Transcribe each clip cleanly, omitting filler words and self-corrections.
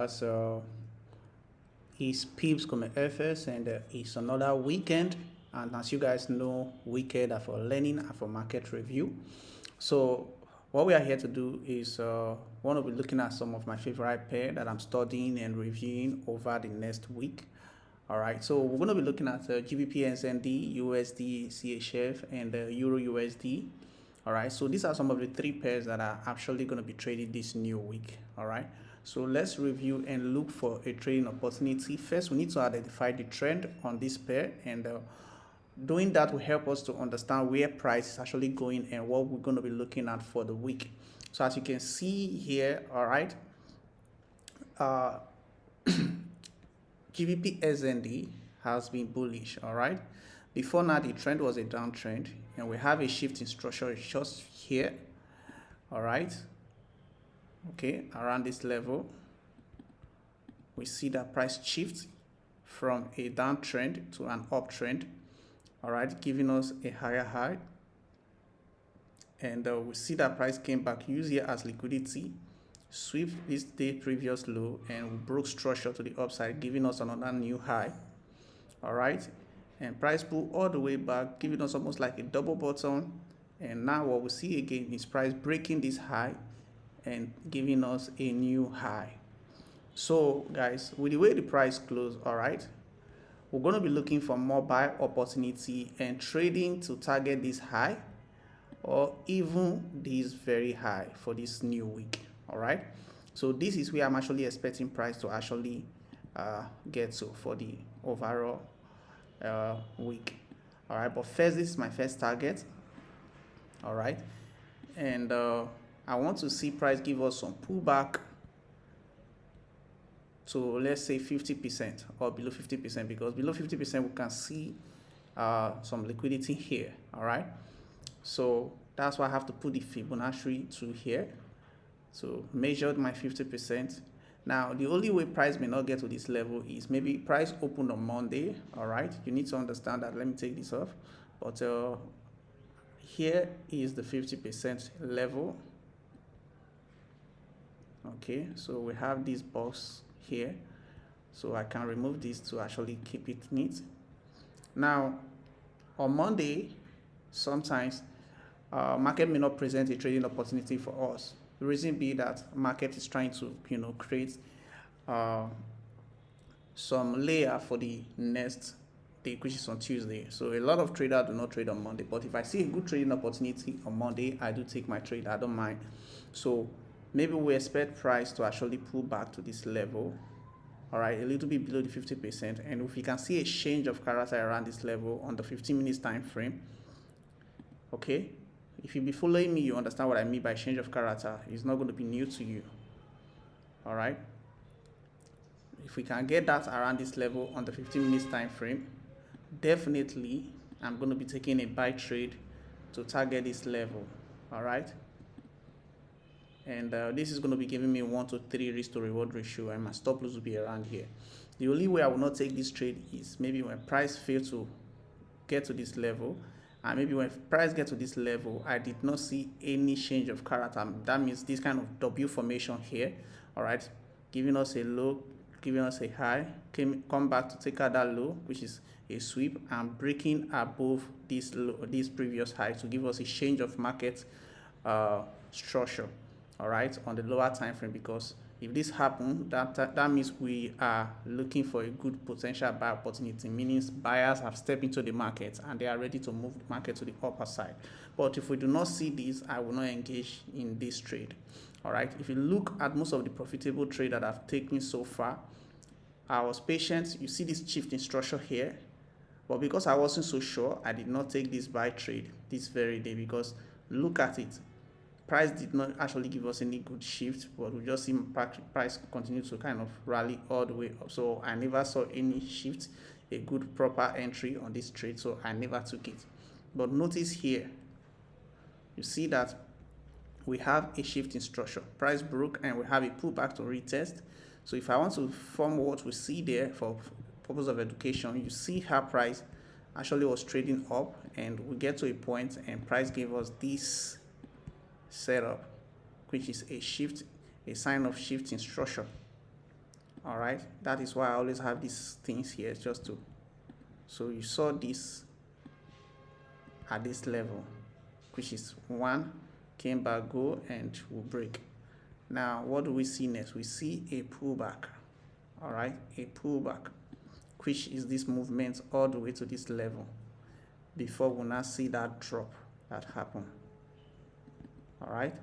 So it's Pips coming FS and it's another weekend. And as you guys know, weekend are for learning and for market review. So what we are here to do is want to be looking at some of my favorite pair that I'm studying and reviewing over the next week. All right, so we're going to be looking at GBPNZD, USDCHF, and Euro USD. All right, so these are some of the three pairs that are actually going to be traded this new week. All right, so let's review and look for a trading opportunity. First, we need to identify the trend on this pair, and doing that will help us to understand where price is actually going and what we're going to be looking at for the week. So as you can see here, all right, GBPNZD has been bullish, all right. Before now, the trend was a downtrend, and we have a shift in structure just here, all right. Okay, around this level, we see that price shift from a downtrend to an uptrend, all right, giving us a higher high. And we see that price came back, used here as liquidity, sweep this day previous low, and we broke structure to the upside, giving us another new high. All right, and price pull all the way back, giving us almost like a double bottom. And now what we see again is price breaking this high and giving us a new high. So guys, with the way the price closed, all right, we're going to be looking for more buy opportunity and trading to target this high or even this very high for this new week. All right, so this is where I'm actually expecting price to actually get to for the overall week. All right, but first, this is my first target. All right, and I want to see price give us some pullback to, let's say, 50% or below 50%, because below 50% we can see some liquidity here. All right, so that's why I have to put the Fibonacci to here. So measured my 50%. Now the only way price may not get to this level is maybe price opened on Monday. All right, you need to understand that. Let me take this off. But here is the 50% level. Okay, so we have this box here, so I can remove this to actually keep it neat. Now on Monday, sometimes market may not present a trading opportunity for us. The reason being that market is trying to create some layer for the next day, which is on Tuesday. So a lot of traders do not trade on Monday, but if I see a good trading opportunity on Monday, I do take my trade. I don't mind. So maybe we expect price to actually pull back to this level, all right, a little bit below the 50%. And if you can see a change of character around this level on the 15 minutes time frame, okay, if you be following me, you understand what I mean by change of character. It's not going to be new to you. All right, if we can get that around this level on the 15 minutes time frame, definitely I'm going to be taking a buy trade to target this level. All right, and this is going to be giving me 1 to 3 risk to reward ratio, and my stop loss will be around here. The only way I will not take this trade is maybe when price fails to get to this level, and maybe when price gets to this level, I did not see any change of character. That means this kind of W formation here, all right, giving us a low, giving us a high, come back to take out that low, which is a sweep, and breaking above this low, this previous high, to give us a change of market structure, all right, on the lower time frame. Because if this happens, that means we are looking for a good potential buy opportunity, meaning buyers have stepped into the market and they are ready to move the market to the upper side. But if we do not see this, I will not engage in this trade. All right, if you look at most of the profitable trade that I've taken so far, I was patient. You see this shift in structure here, but because I wasn't so sure, I did not take this buy trade this very day. Because look at it, price did not actually give us any good shift, but we just see price continue to kind of rally all the way up. So I never saw any shift, a good proper entry on this trade, so I never took it. But notice here, you see that we have a shift in structure. Price broke and we have a pullback to retest. So if I want to form what we see there for purpose of education, you see how price actually was trading up, and we get to a point and price gave us this setup, which is a shift, a sign of shift in structure. All right, that is why I always have these things here, just to, so you saw this at this level, which is 1, came back, go, and will break. Now what do we see next? We see a pullback. All right, a pullback, which is this movement all the way to this level before we now see that drop that happen. All right,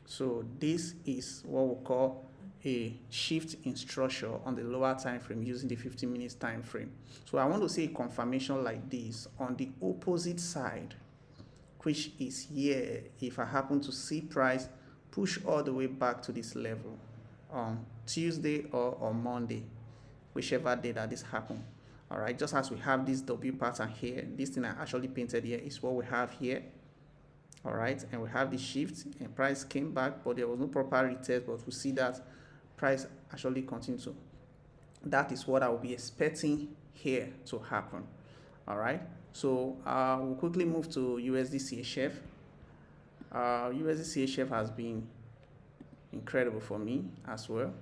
so this is what we call a shift in structure on the lower time frame using the 15 minutes time frame. So I want to see a confirmation like this on the opposite side, which is here. If I happen to see price push all the way back to this level on Tuesday or on Monday, whichever day that this happened. All right, just as we have this W pattern here, this thing I actually painted here is what we have here. All right, and we have the shift and price came back, but there was no proper retest, but we see that price actually continued to. That is what I will be expecting here to happen. All right, so we'll quickly move to USDCHF. USDCHF has been incredible for me as well.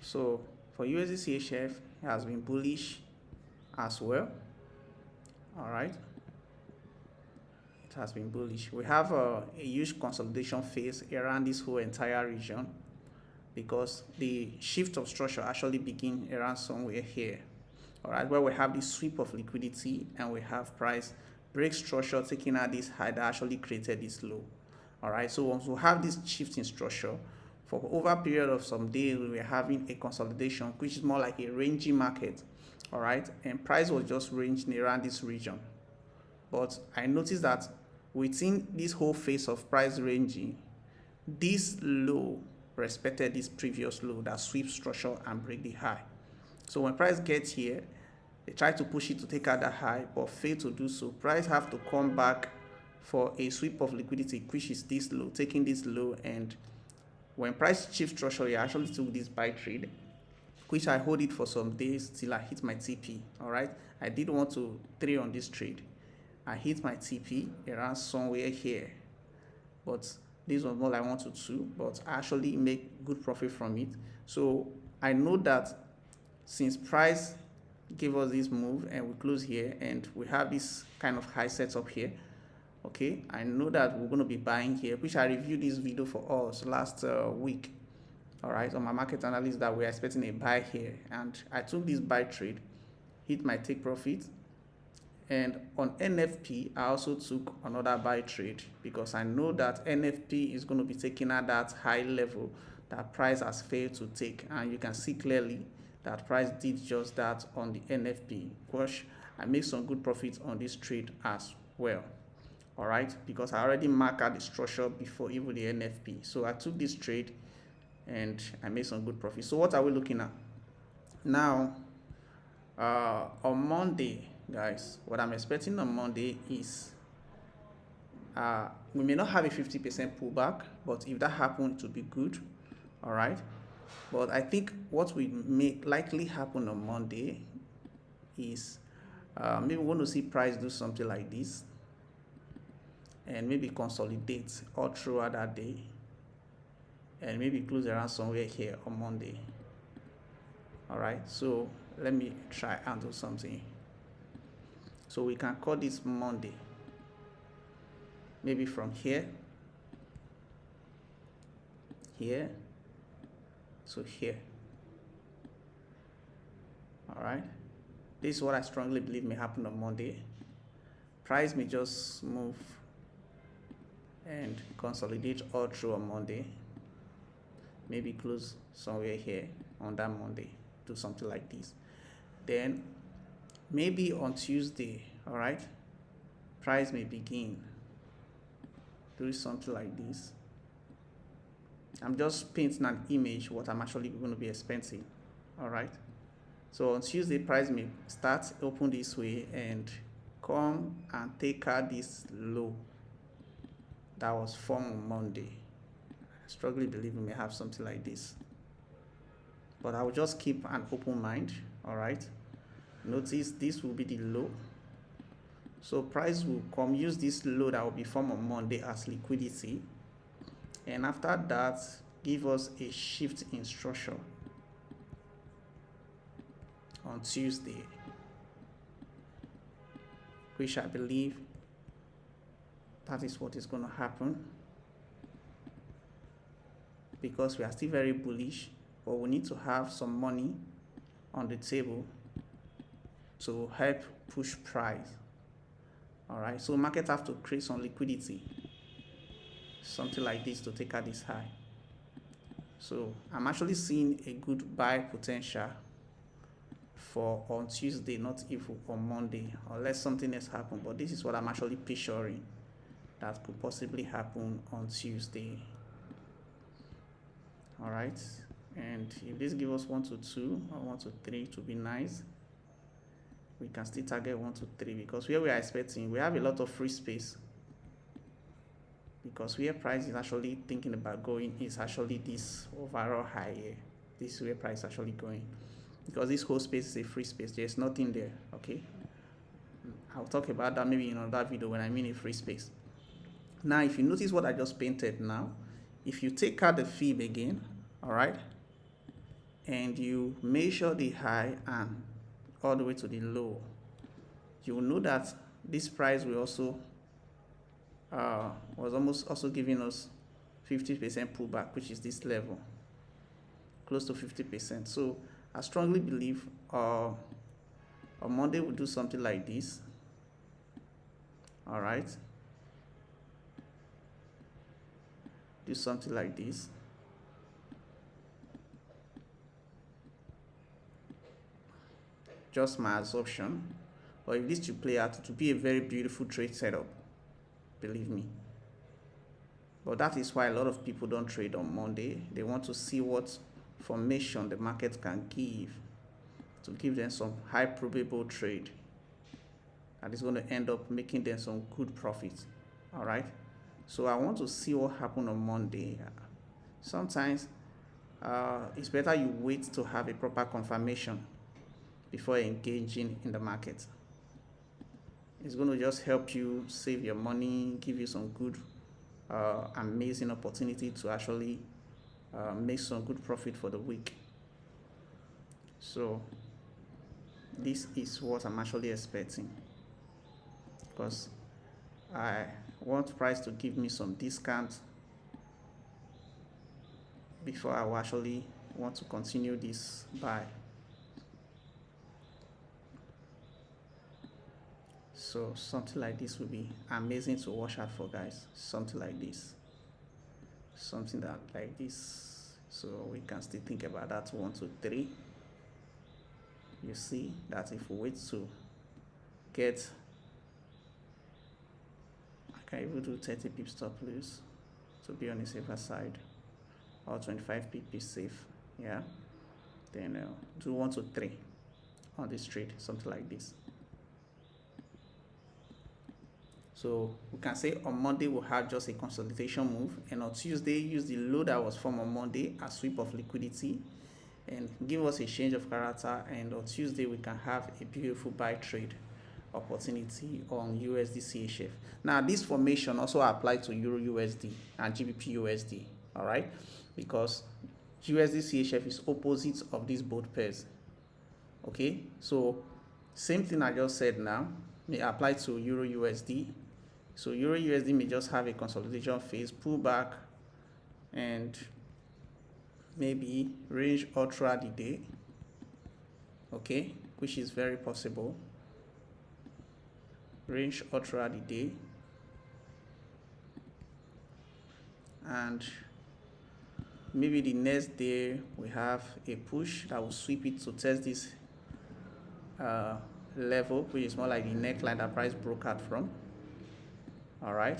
So for USDCHF, it has been bullish as well. All right, it has been bullish. We have a huge consolidation phase around this whole entire region, because the shift of structure actually begin around somewhere here. All right, where we have this sweep of liquidity and we have price break structure taking out this high that actually created this low. All right, so once we have this shift in structure, for over a period of some days, we were having a consolidation, which is more like a ranging market. All right, and price was just ranging around this region. But I noticed that within this whole phase of price ranging, this low respected this previous low that sweeps structure and break the high. So when price gets here, they try to push it to take out the high, but fail to do so. Price have to come back for a sweep of liquidity, which is this low, taking this low. And when price shift structure, I actually took this buy trade, which I hold it for some days till I hit my TP. All right, I did want to trade on this trade. I hit my TP around somewhere here, but this was more like 1 to 2, but I actually make good profit from it. So I know that since price gave us this move and we close here and we have this kind of high setup here, okay, I know that we're going to be buying here, which I reviewed this video for us last week. All right, on my market analysis, that we're expecting a buy here, and I took this buy trade, hit my take profit. And on NFP, I also took another buy trade, because I know that NFP is going to be taking at that high level that price has failed to take. And you can see clearly that price did just that on the NFP, which I made some good profits on this trade as well. All right, because I already marked out the structure before even the NFP. So I took this trade and I made some good profits. So what are we looking at now? On Monday, guys, what I'm expecting on Monday is we may not have a 50% pullback, but if that happens, it will be good. All right, but I think what will may likely happen on Monday is maybe we want to see price do something like this and maybe consolidate all throughout that day and maybe close around somewhere here on Monday. All right, so let me try and do something. So we can call this Monday, maybe from here to here. All right, this is what I strongly believe may happen on Monday. Price may just move and consolidate all through on Monday, maybe close somewhere here on that Monday, do something like this. Then maybe on Tuesday, all right, price may begin doing something like this. I'm just painting an image what I'm actually going to be expecting. All right, so on Tuesday, price may start open this way and come and take out this low that was formed on Monday. I strongly believe we may have something like this. but I will just keep an open mind. All right, notice this will be the low, so price will come use this low that will be formed on Monday as liquidity, and after that give us a shift in structure on Tuesday, which I believe that is what is going to happen, because we are still very bullish, but we need to have some money on the table to help push price. All right, so market have to create some liquidity, something like this, to take out this high. So I'm actually seeing a good buy potential for on Tuesday, not even on Monday, unless something else happens. But this is what I'm actually picturing that could possibly happen on Tuesday. All right, and if this gives us 1 to 2 or 1 to 3 to be nice, we can still target 1 to 3, because where we are expecting, we have a lot of free space, because where price is actually thinking about going is actually this overall high here. This is where price is actually going, because this whole space is a free space. There's nothing there. Okay, I'll talk about that maybe in another video when I mean a free space. Now if you notice what I just painted now, if you take out the fib again, all right, and you measure the high and all the way to the low, you will know that this price will also was almost also giving us 50% pullback, which is this level, close to 50%. So I strongly believe on Monday we'll do something like this. All right, do something like this. Just my assumption, but if this to play out, to be a very beautiful trade setup, believe me. But that is why a lot of people don't trade on Monday. They want to see what formation the market can give, to give them some high probable trade that is going to end up making them some good profit. All right, so I want to see what happened on Monday. Sometimes it's better you wait to have a proper confirmation before engaging in the market. It's going to just help you save your money, give you some good amazing opportunity to actually make some good profit for the week. So this is what I'm actually expecting, because I want price to give me some discount before I will actually want to continue this buy. So something like this will be amazing to watch out for, guys. Something like this, something that like this. So we can still think about that 1 to 3. You see that if we wait to get, I can even do 30 pips stop loss to be on the safer side, or 25 pips safe. Yeah, then do 1 to 3 on this trade, something like this. So we can say on Monday we'll have just a consolidation move, and on Tuesday use the low that was formed on Monday as sweep of liquidity and give us a change of character, and on Tuesday we can have a beautiful buy trade opportunity on USDCHF. Now this formation also applies to EURUSD and GBPUSD, all right, because USDCHF is opposite of these both pairs. Okay, so same thing I just said now may apply to EURUSD. So EURUSD may just have a consolidation phase, pullback, and maybe range all throughout the day. Okay, which is very possible. Range all throughout the day, and maybe the next day we have a push that will sweep it to test this level, which is more like the neckline that price broke out from. All right,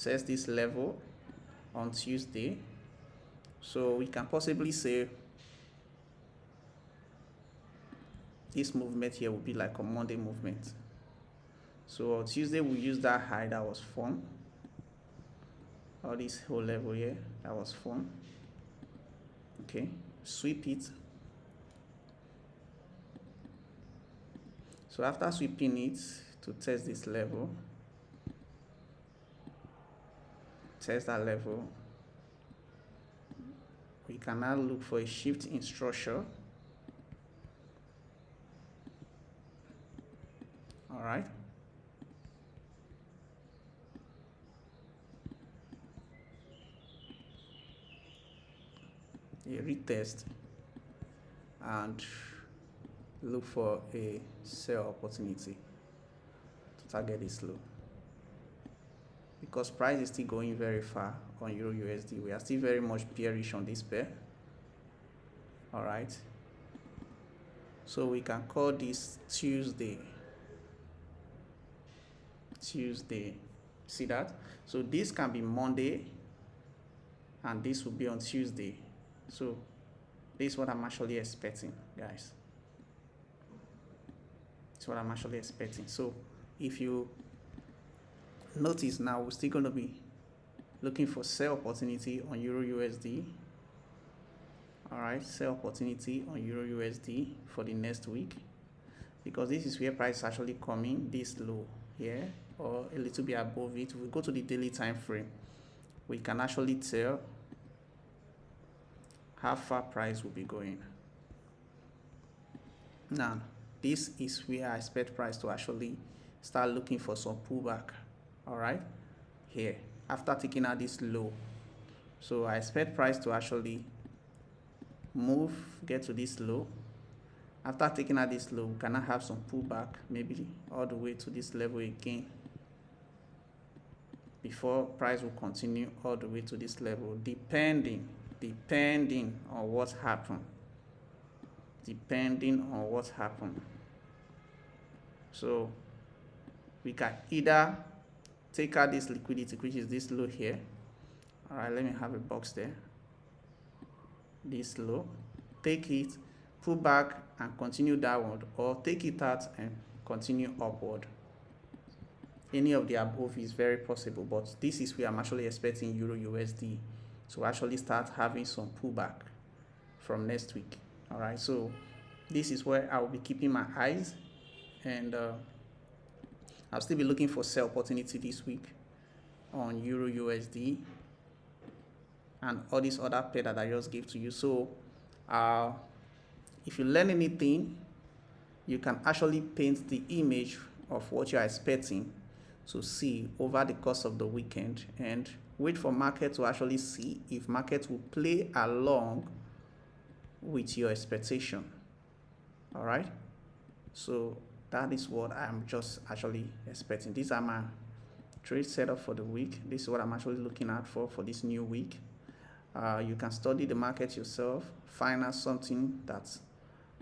test this level on Tuesday. So we can possibly say this movement here will be like a Monday movement. So on Tuesday we use that high that was formed, or this whole level here that was formed. Okay, sweep it. So after sweeping it to test this level, test that level, we can now look for a shift in structure. All right. A retest and look for a sell opportunity to target this low, because price is still going very far on EURUSD. We are still very much bearish on this pair. All right, so we can call this Tuesday. See that? So this can be Monday and this will be on Tuesday. So this is what I'm actually expecting, guys. That's what I'm actually expecting. So if you notice now, we're still going to be looking for sell opportunity on EURUSD. All right, sell opportunity on EURUSD for the next week, because this is where price is actually coming, this low here or a little bit above it. If we go to the daily time frame, we can actually tell how far price will be going. Now this is where I expect price to actually start looking for some pullback. All right, here after taking out this low. So I expect price to actually move, get to this low. After taking out this low, we can have some pullback, maybe all the way to this level again, before price will continue all the way to this level, depending on what happened. So we can either take out this liquidity, which is this low here. All right, let me have a box there. This low, take it, pull back and continue downward, or take it out and continue upward. Any of the above is very possible, but this is where I'm actually expecting EURUSD to actually start having some pullback from next week. All right, so this is where I will be keeping my eyes, and I'll still be looking for sell opportunity this week on EURUSD and all these other pair that I just gave to you. So if you learn anything, you can actually paint the image of what you are expecting to see over the course of the weekend, and wait for market to actually see if market will play along with your expectation. All right, so that is what I'm just actually expecting. These are my trade setup for the week. This is what I'm actually looking out for this new week. You can study the market yourself, find out something that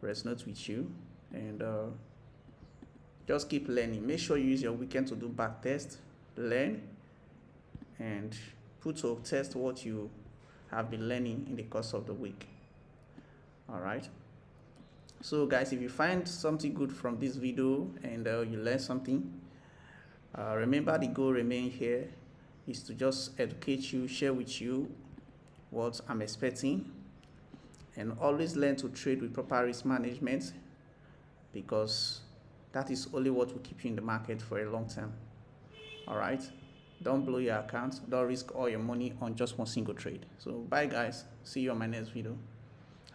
resonates with you, and just keep learning. Make sure you use your weekend to do back test, learn, and put to test what you have been learning in the course of the week. All right, so guys, if you find something good from this video and you learn something, remember the goal remain here is to just educate you, share with you what I'm expecting, and always learn to trade with proper risk management, because that is only what will keep you in the market for a long time. All right, don't blow your account, don't risk all your money on just one single trade. So bye guys, see you on my next video.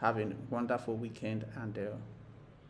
Have a wonderful weekend, and